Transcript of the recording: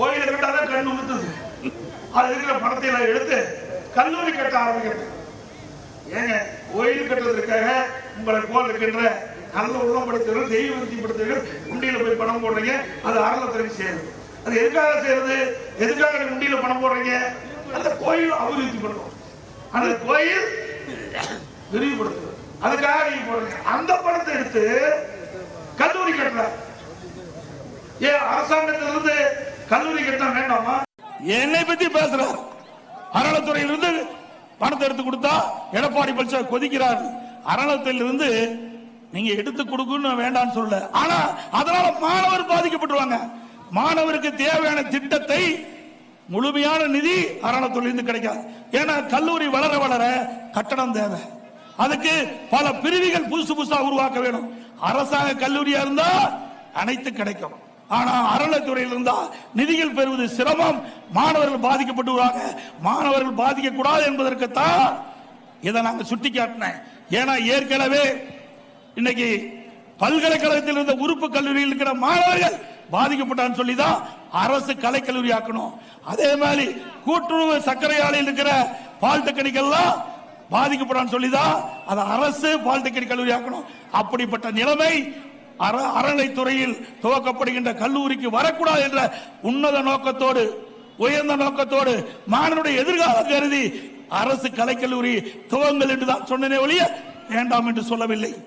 கோயிலை கட்டாதான் கண் உறுத்துது. அது இருக்கிற பணத்தை எல்லாம் எடுத்து கல்லூரி கட்ட ஆரம்பிக்கிறது. ஏங்க கோயில் கட்டுறதுக்காக உங்களை போல் இருக்கின்ற நல்ல உணவுப்படுத்துகள் தெய்வ விருத்திப்படுத்துகள் உண்டியில போய் பணம் போடுறீங்க. அது அறநிலையத்துறை செய்யுது. அது எதுக்காக செய்யறது? எதுக்காக உண்டியில பணம் போடுறீங்க? அந்த கோயில் அபிவிருத்தி பண்ணுவோம், அந்த கோயில் விரிவுபடுத்துவது, அதுக்காக நீங்க போடுறீங்க. அந்த பணத்தை எடுத்து கல்லூரி கட்டல. ஏன் அரசாங்கத்திலிருந்து கல்லூரி கட்ட வேண்டாமா? என்னை பத்தி பேசுறார். அறநிலையத்துறையிலிருந்து பணத்தை எடுத்து கொடுத்தா எடப்பாடி பழனிசாமி கொதிக்கிறார். அறநிலையத்திலிருந்து நீங்க எடுத்து கொடுக்கணும் வேண்டாம்னு சொல்ல. ஆனா அதனால மாணவர் பாதிக்கப்பட்டுருவாங்க. மாணவருக்கு தேவையான திட்டத்தை முழுமையான நிதி அறநிலையத்திலிருந்து கிடைக்காது. ஏன்னா கல்லூரி வளர வளர கட்டணம் தேவை. அதுக்கு பல பிரிவுகள் புதுசு புதுசா உருவாக்க வேணும். அரசாங்க கல்லூரியா இருந்தா அனைத்து கிடைக்கும். ஆனா அறநிலையத்துறையில் இருந்தா நிதிகள் பெறுவது சிரமம். மாணவர்கள் பாதிக்கப்பட்டுவாங்க. மாணவர்கள் பாதிக்க கூடாது என்பதற்குத்தான் இதை நாங்க சுட்டிக்காட்டினேன். ஏன்னா ஏற்கனவே இன்னைக்கு பல்கலைக்கழகத்தில் இருந்த உறுப்பு கல்லூரியில் இருக்கிற மாணவர்கள் பாதிக்கப்பட்டான்னு சொல்லிதான் அரசு கலைக்கல்லூரி ஆக்கணும். அதே மாதிரி கூட்டுறவு சர்க்கரை ஆலையில் இருக்கிற பாலிடெக்னிக் எல்லாம் பாதிக்கப்படான்னு சொல்லிதான் அதை அரசு பாலிடெக்னிக் கல்லூரி ஆக்கணும். அப்படிப்பட்ட நிலைமை அறநிலைத்துறையில் துவக்கப்படுகின்ற கல்லூரிக்கு வரக்கூடாது என்ற உன்னத நோக்கத்தோடு, உயர்ந்த நோக்கத்தோடு, மாணவனுடைய எதிர்காலம் கருதி அரசு கலைக்கல்லூரி துவங்கள் என்று தான் சொன்னனே ஒழிய வேண்டாம் என்று சொல்லவில்லை.